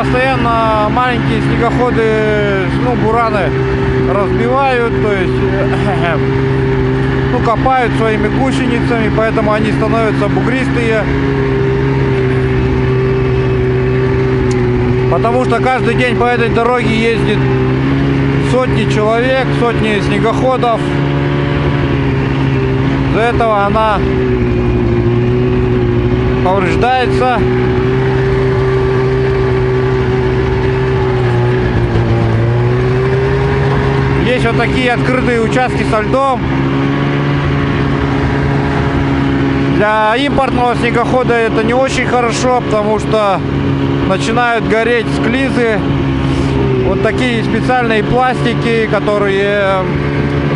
постоянно маленькие снегоходы, ну, бураны разбивают, то есть, ну, копают своими гусеницами, поэтому они становятся бугристые. Потому что каждый день по этой дороге ездит сотни человек, сотни снегоходов. Из-за этого она повреждается. Есть вот такие открытые участки со льдом. Для импортного снегохода это не очень хорошо, потому что начинают гореть склизы. Вот такие специальные пластики, которые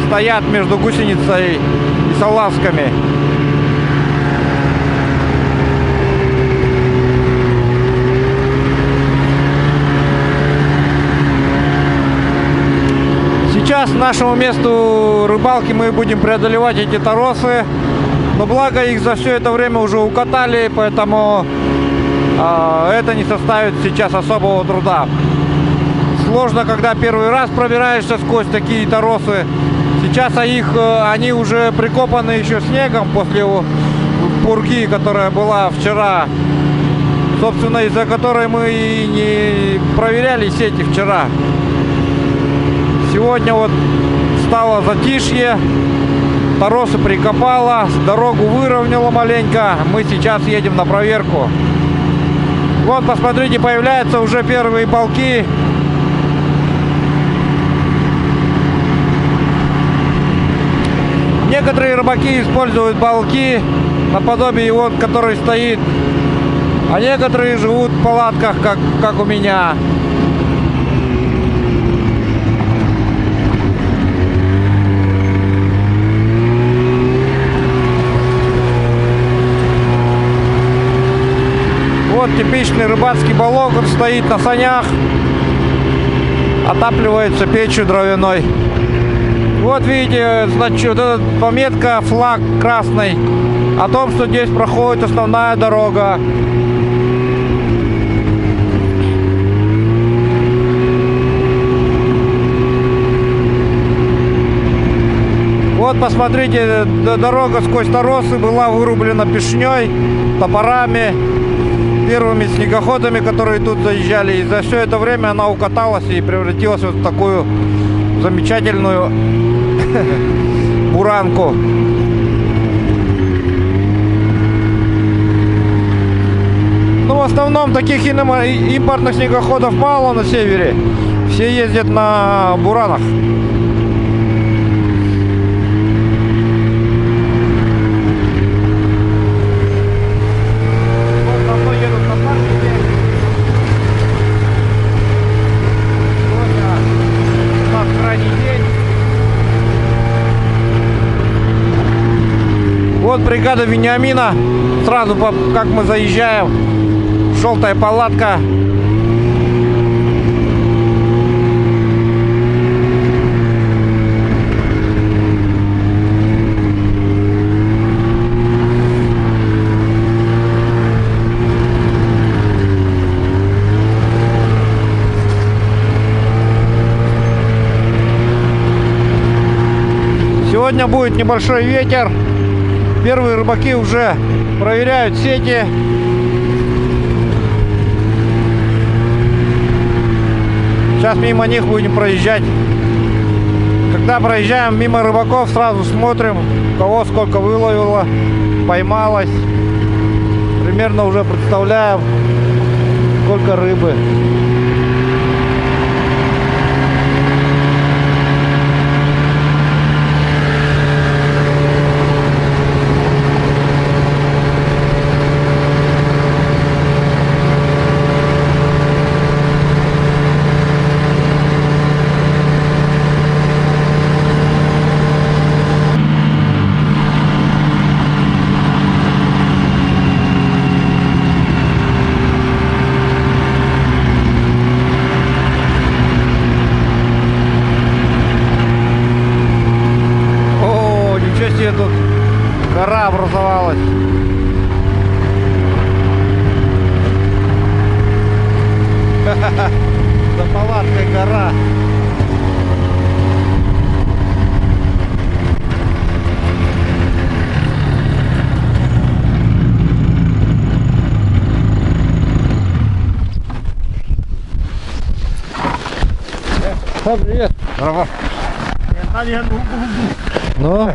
стоят между гусеницей и салазками. Сейчас к нашему месту рыбалки мы будем преодолевать эти торосы. Но благо их за все это время уже укатали, поэтому это не составит сейчас особого труда. Сложно, когда первый раз пробираешься сквозь такие торосы. Сейчас они уже прикопаны еще снегом после пурги, которая была вчера. Собственно, из-за которой мы и не проверяли сети вчера. Сегодня вот стало затишье. Торосы прикопала, дорогу выровняла маленько. Мы сейчас едем на проверку. Вот, посмотрите, появляются уже первые балки. Некоторые рыбаки используют балки наподобие вот, который стоит. А некоторые живут в палатках, как у меня. Вот типичный рыбацкий балок, он стоит на санях, отапливается печью дровяной. Вот видите, значит, вот эта пометка, флаг красный, о том, что здесь проходит основная дорога. Вот посмотрите, дорога сквозь торосы была вырублена пешней, топорами, первыми снегоходами, которые тут заезжали. И за все это время она укаталась и превратилась вот в такую замечательную буранку. Ну, в основном таких импортных снегоходов мало на севере. Все ездят на буранах. Вот бригада Вениамина. Сразу, как мы заезжаем, желтая палатка. Сегодня будет небольшой ветер. Первые рыбаки уже проверяют сети. Сейчас мимо них будем проезжать. Когда проезжаем мимо рыбаков, сразу смотрим, кого сколько выловило, поймалось. Примерно уже представляем, сколько рыбы. Тут гора образовалась. За палаткой гора. Привет. Здорово. Ну?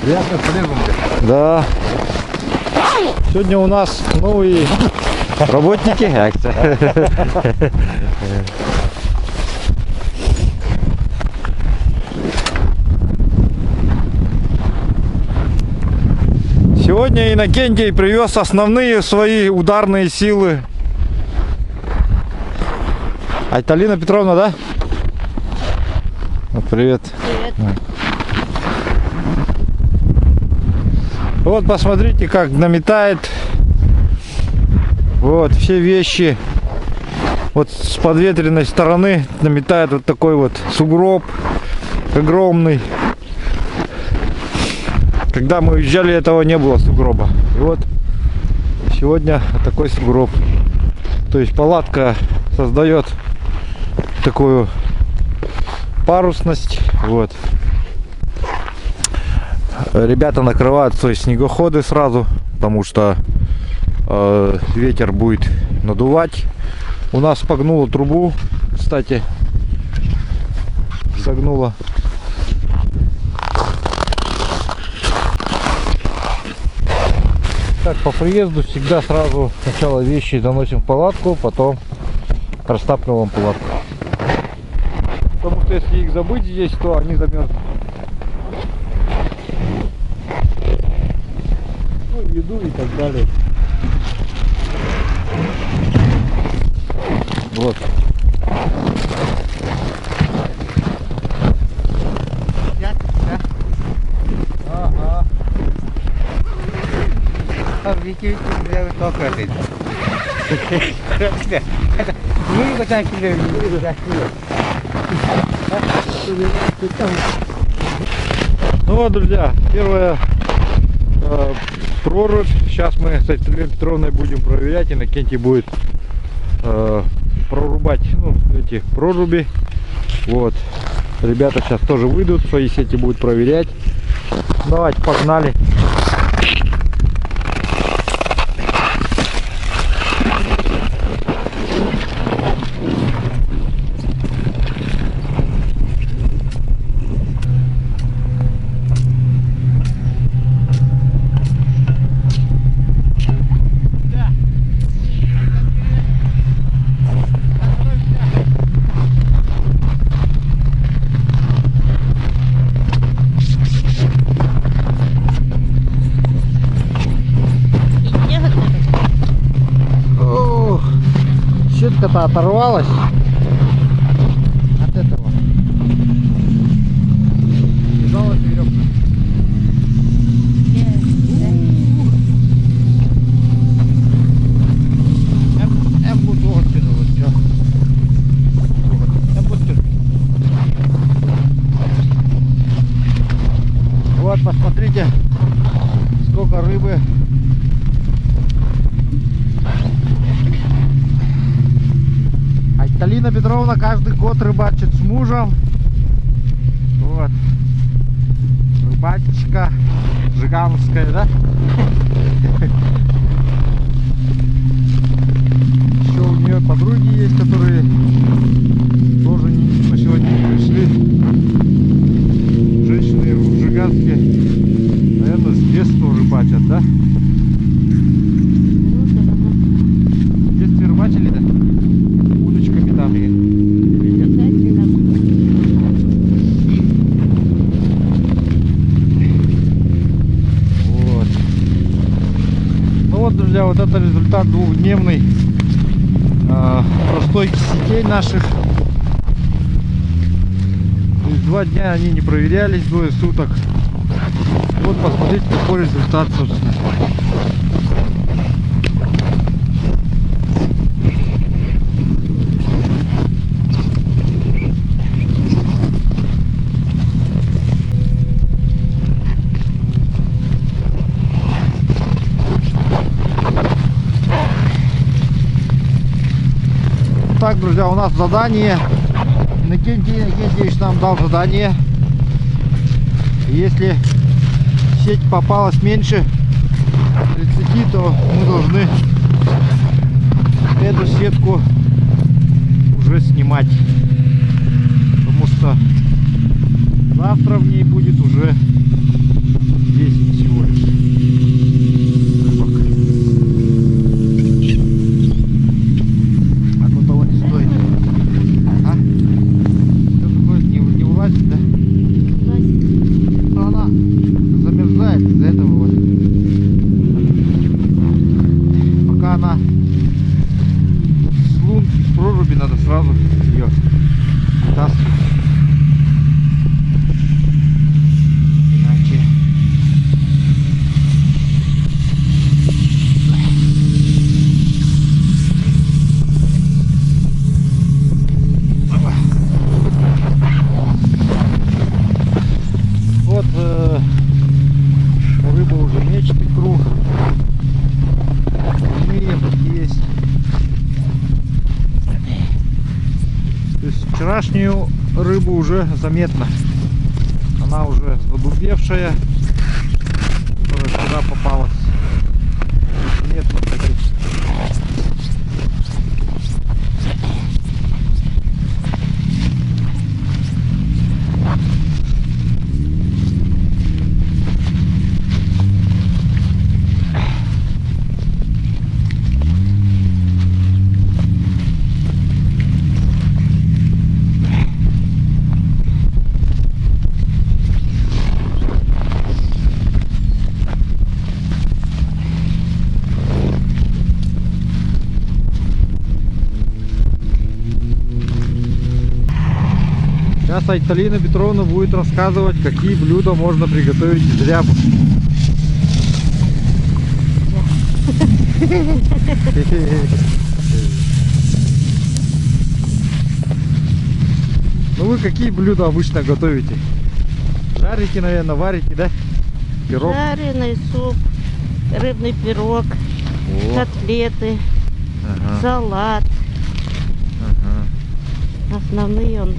Приятно, полезно. Да. Сегодня у нас новые работники. Сегодня Иннокентий привез основные свои ударные силы. Айталина Петровна, да? Привет. Привет. Вот посмотрите, как наметает. Вот все вещи. Вот с подветренной стороны наметает вот такой вот сугроб огромный. Когда мы уезжали, этого не было сугроба. И вот сегодня такой сугроб. То есть палатка создает такую парусность. Вот. Ребята накрывают свои снегоходы сразу, потому что ветер будет надувать. У нас погнуло трубу, кстати, загнуло. Так, по приезду всегда сразу сначала вещи заносим в палатку, потом растапливаем палатку. Потому что если их забыть здесь, то они замерзнут. Ну, еду и так далее. Вот. Ага. Ну вот, друзья, первая прорубь. Сейчас мы с Айталиной Петровной будем проверять. Иннокентий будет прорубать, ну, эти проруби. Вот. Ребята сейчас тоже выйдут, свои сети будут проверять. Давайте, погнали. Сетка-то оторвалась от этого. Вязалась веревка. Я буду оттянуть, все. Я буду тянуть. Вот, посмотрите, сколько рыбы. Айталина Петровна каждый год рыбачит с мужем. Вот. Рыбачка жигановская, да? Еще у нее подруги есть, которые тоже на сегодня не пришли. Женщины в Жиганске, наверное, с детства рыбачат, да? В детстве рыбачили, да? Удочками там или нет? Вот. Ну вот, друзья, вот это результат двухдневной простойки сетей наших. То есть 2 дня они не проверялись, 2 суток. Вот посмотрите, какой результат, собственно. Так, друзья, у нас задание. Иннокентий Иннокентьевич нам дал задание. Если сеть попалась меньше 30, то мы должны эту сетку уже снимать. Потому что завтра в ней будет уже 10 всего лишь рыбок. А то того не стоит. А? Что такое? Не вылазит, да? Вылазит. Но она замерзает из-за этого вот. Пока она с лунки, с проруби, надо сразу ее вытаскивать. Иначе вот рыба уже мечет икру. Есть. То есть вчерашнюю рыбу уже заметно. Она уже задубевшая, которая сюда попалась. Заметно таких. Сейчас Айталина Петровна будет рассказывать, какие блюда можно приготовить из рябушки. Ну вы какие блюда обычно готовите? Жарите, наверное, варите, да? Пирог? Жареный суп, рыбный пирог, котлеты, Ага. салат. Ага. Основные он.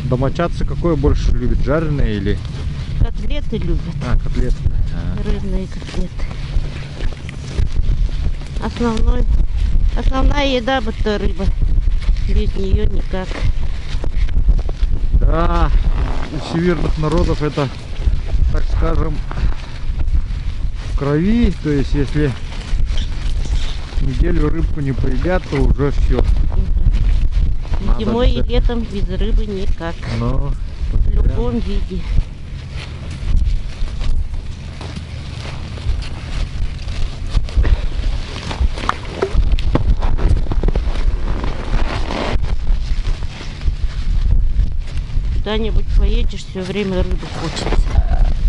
Домочадцы какое больше любят, жареные или? Котлеты любят. А, котлеты. Рыбные котлеты. Основная еда это рыба. Без нее никак. Да, у северных народов это, так скажем, в крови. То есть, если неделю рыбку не поедят, то уже все. Надо Зимой и обязательно. летом без рыбы никак. Но В любом виде. Куда-нибудь поедешь, все время рыбы хочется.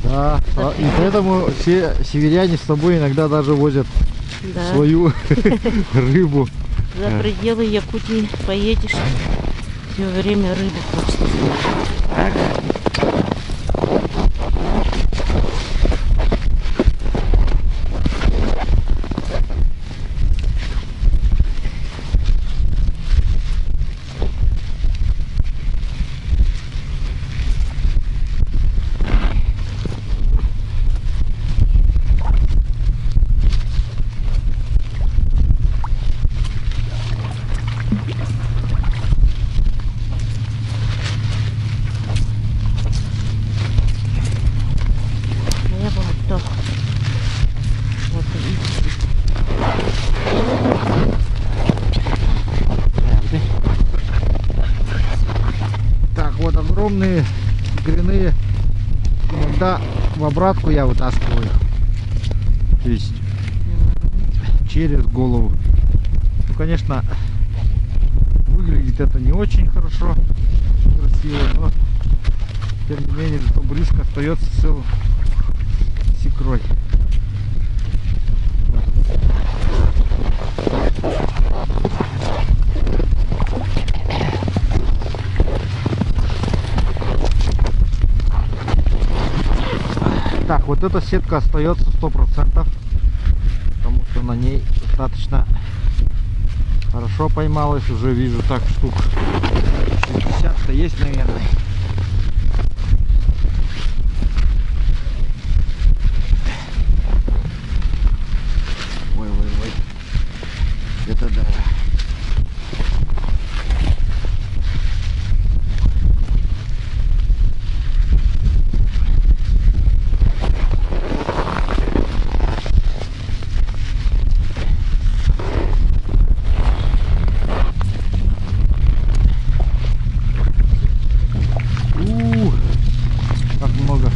да, и поэтому все северяне с собой иногда даже возят Да. свою рыбу. За пределы Якутии поедешь, все время рыбы хочется. Я вот то. Вот Так, вот огромные икряные. Иногда в обратку я вытаскиваю. То есть через голову. Ну, конечно, выглядит это не очень хорошо, красиво, но тем не менее зато брызг остается целым с икрой. Так, вот эта сетка остается 100%. что на ней достаточно хорошо поймалось. Уже вижу так штук 60-то есть, наверное. Ой. Это да. Как много.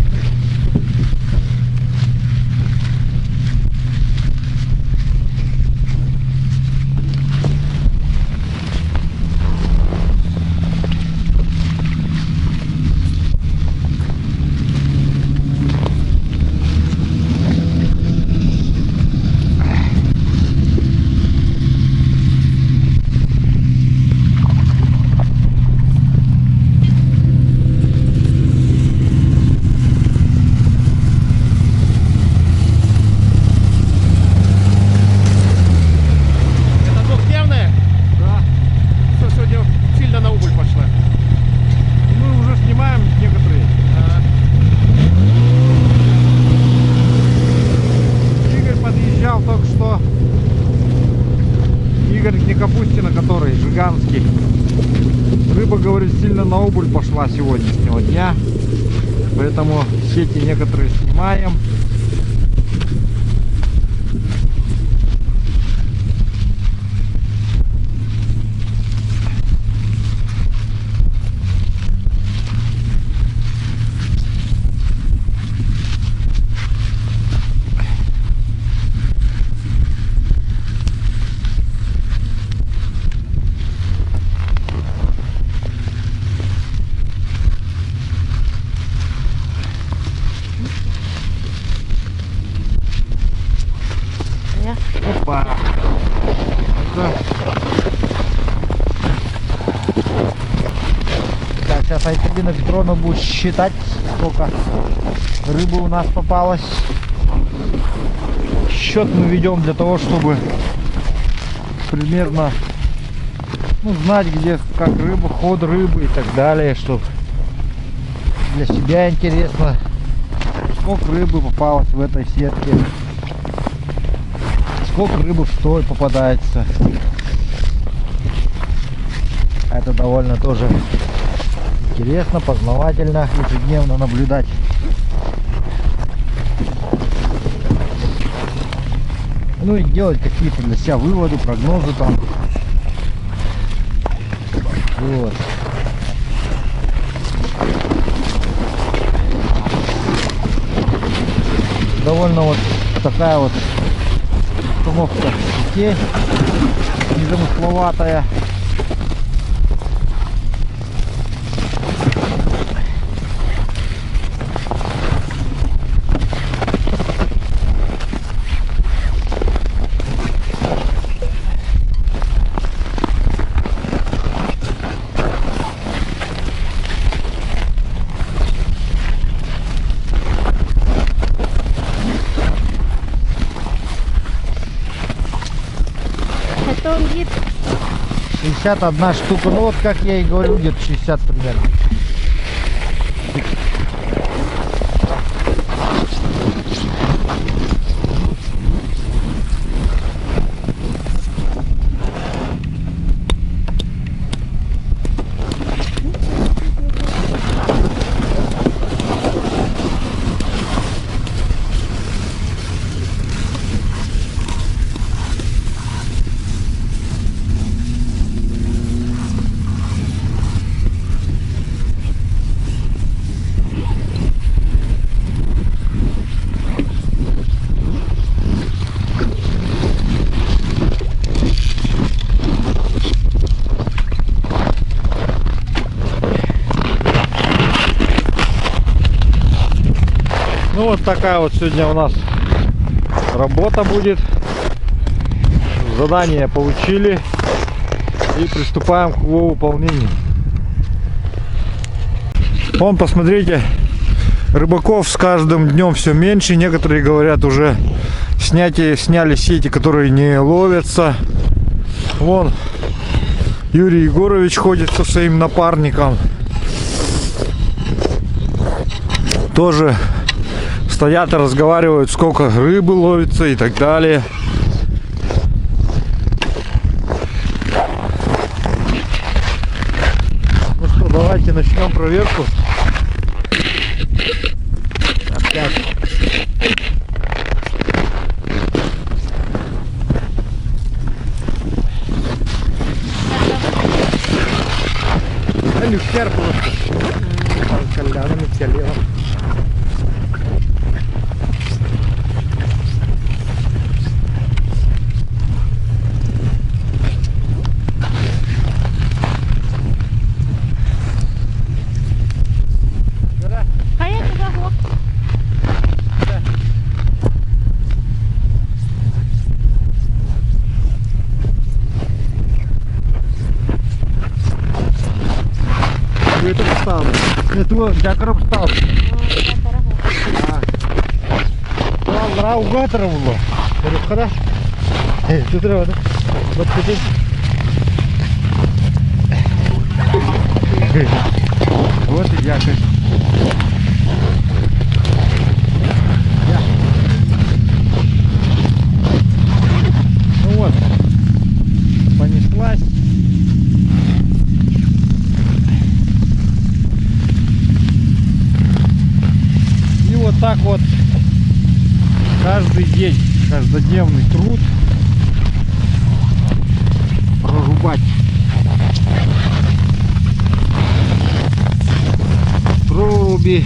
Только что Игорь Капустина, который Жиганский. Рыба, говорит, сильно на убыль пошла сегодняшнего дня, поэтому сети некоторые снимаем. Опа! Так, сейчас Айталина Петровна будет считать, сколько рыбы у нас попалось. Счет мы ведем для того, чтобы примерно знать, где как рыба, ход рыбы и так далее, чтобы для себя интересно, сколько рыбы попалось в этой сетке. Сколько рыбы в стой попадается. Это довольно тоже интересно, познавательно, ежедневно наблюдать. Ну и делать какие-то для себя выводы, прогнозы там. Вот. Довольно вот такая вот установка сетей незамысловатая. Это он вид. 61 штука, ну вот как я и говорю, где-то 60 примерно. Ну вот такая вот сегодня у нас работа будет. Задание получили и приступаем к его выполнению. Вон, посмотрите, рыбаков с каждым днем все меньше. Некоторые говорят, уже сняли сети, которые не ловятся. Вон Юрий Егорович ходит со своим напарником. Тоже стоят и разговаривают, сколько рыбы ловится и так далее. Ну что, давайте начнем проверку. Опять. Люхер просто. Кальянами целела. Это встал. Это дякаром встал. Рауга травма. Рухара. Тут треба, да? Вот тут. Вот и якорь. Ну вот. Понеслась. Вот так вот каждый день, каждодневный труд прорубать проруби.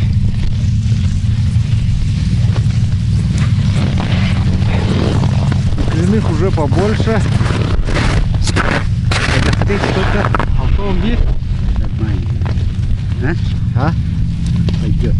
Длинных уже побольше. Ты что-то автомобиль? А? Пойдет.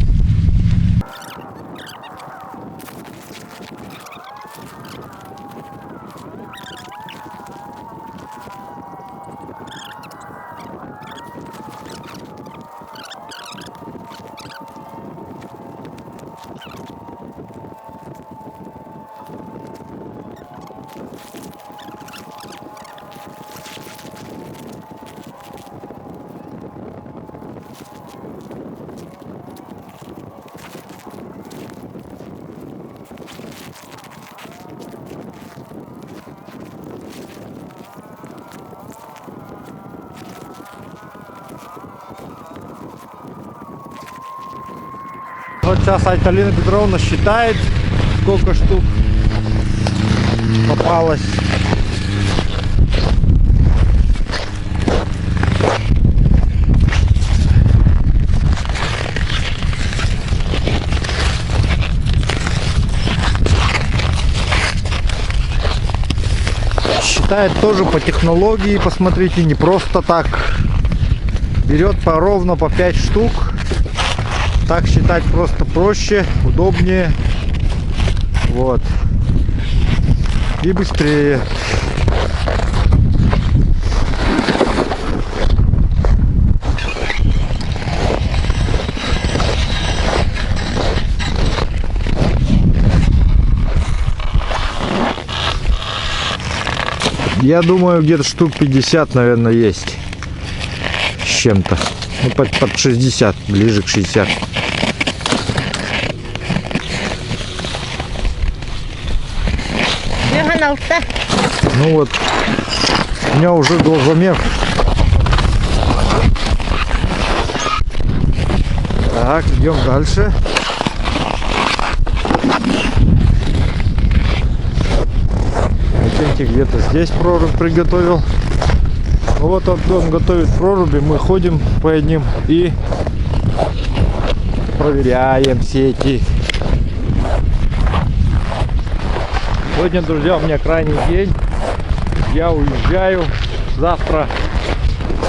Вот сейчас Альталина Петровна считает, сколько штук попалось. Считает тоже по технологии, посмотрите, не просто так. Берет ровно по 5 штук. Так считать просто проще, удобнее. Вот. И быстрее. Я думаю, где-то штук 50, наверное, есть. С чем-то. Ну, под 60, ближе к 60. Ну вот, у меня уже глазомер. Так, идем дальше. Викентий где-то здесь прорубь приготовил. Ну вот он готовит проруби, мы ходим по одним и проверяем сети. Сегодня, друзья, у меня крайний день. Я уезжаю. Завтра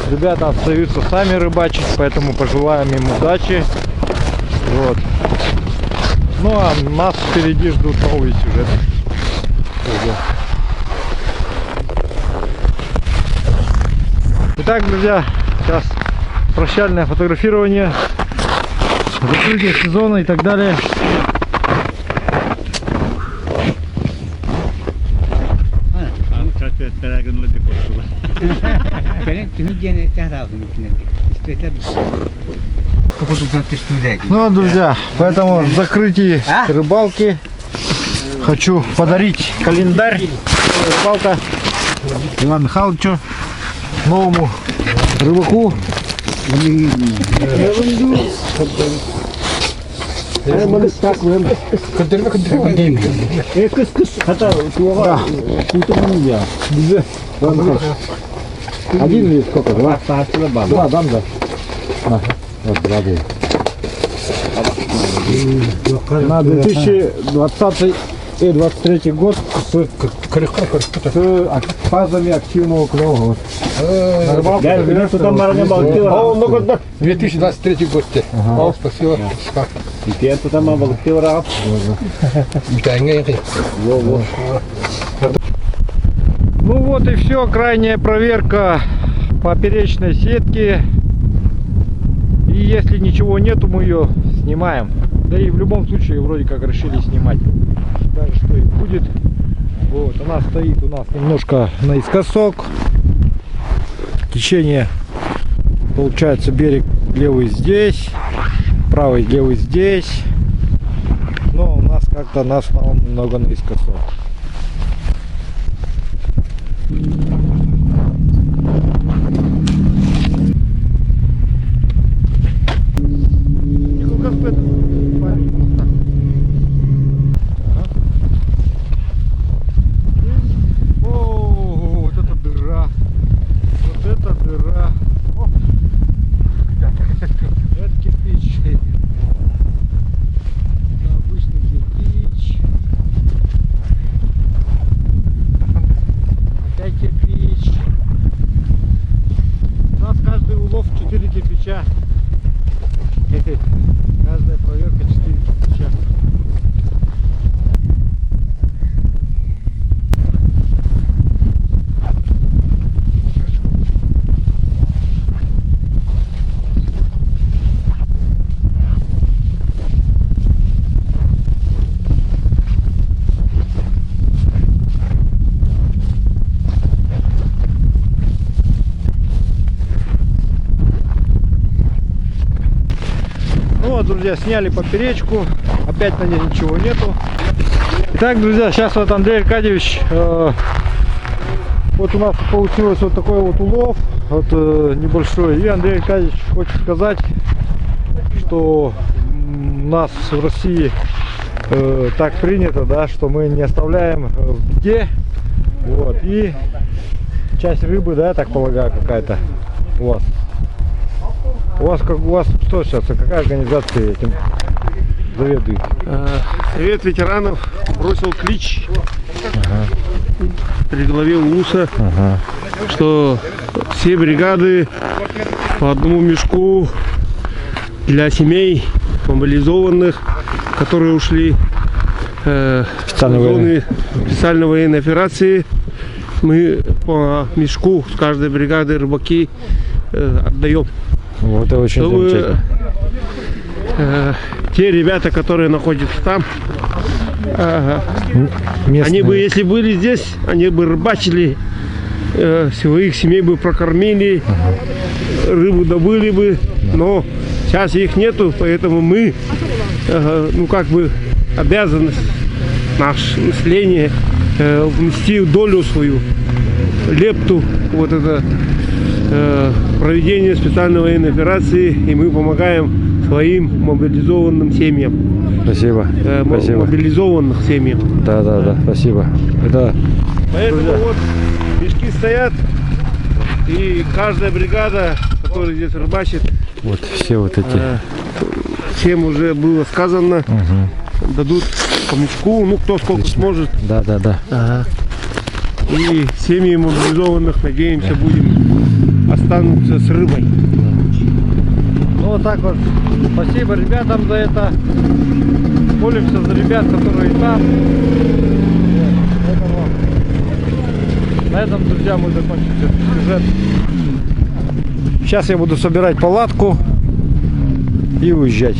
ребята остаются сами рыбачить, поэтому пожелаем им удачи. Вот. Ну а нас впереди ждут новые сюжеты. Итак, друзья, сейчас прощальное фотографирование, закрытие сезона и так далее. Ну, друзья, поэтому в закрытии рыбалки хочу подарить календарь рыбалка Ивану Михайловичу, новому рыбаку. Один или сколько? Два? Два, дам, да. Вот, два дают. На 2020 и 2023 год с фазами активного клёва. 2023 год. Спасибо. Ну вот и все, крайняя проверка поперечной сетки. И если ничего нету, мы ее снимаем. Да и в любом случае вроде как решили снимать. Даже что и будет. Вот, она стоит у нас немножко наискосок. Течение получается, берег левый здесь, правый левый здесь. Но у нас как-то на основном немного наискосок. О, вот это дыра. Вот это дыра. О, это кирпич. Это обычный кирпич. Опять кирпич. У нас каждый улов 4 кирпича. Каждая проверка 4 кирпича. Ну вот, друзья, сняли поперечку, опять на ней ничего нету. Итак, друзья, сейчас вот Андрей Аркадьевич, вот у нас получилось вот такой вот улов, вот небольшой. И Андрей Аркадьевич хочет сказать, что у нас в России так принято, да, что мы не оставляем в беде. Вот, и часть рыбы, да, я так полагаю, какая-то у вас. У вас что сейчас, какая организация этим заведует? Совет ветеранов бросил клич при главе УЛУСа, что все бригады по одному мешку для семей мобилизованных, которые ушли в зоны специальной военной операции, мы по мешку с каждой бригады рыбаки отдаем. Вот это очень замечательно. Те ребята, которые находятся там, Местные. они бы, если были здесь, они бы рыбачили, своих семей бы прокормили, рыбу добыли бы, но сейчас их нету, поэтому мы, ну как бы, обязанность наше население внести долю свою, лепту, вот это проведение специальной военной операции, и мы помогаем своим мобилизованным семьям. Спасибо. Спасибо. Мобилизованных семьям. Да, спасибо. Это... Поэтому вот мешки стоят, и каждая бригада, которая здесь рыбачит, Вот все вот эти. всем уже было сказано, дадут по мешку, ну кто сколько сможет. Да. Ага. И семьи мобилизованных, надеемся, будем останутся с рыбой. Ну вот так вот. Спасибо ребятам за это. Молимся за ребят, которые там. Поэтому на этом, друзья, мы закончим этот сюжет. Сейчас я буду собирать палатку и уезжать.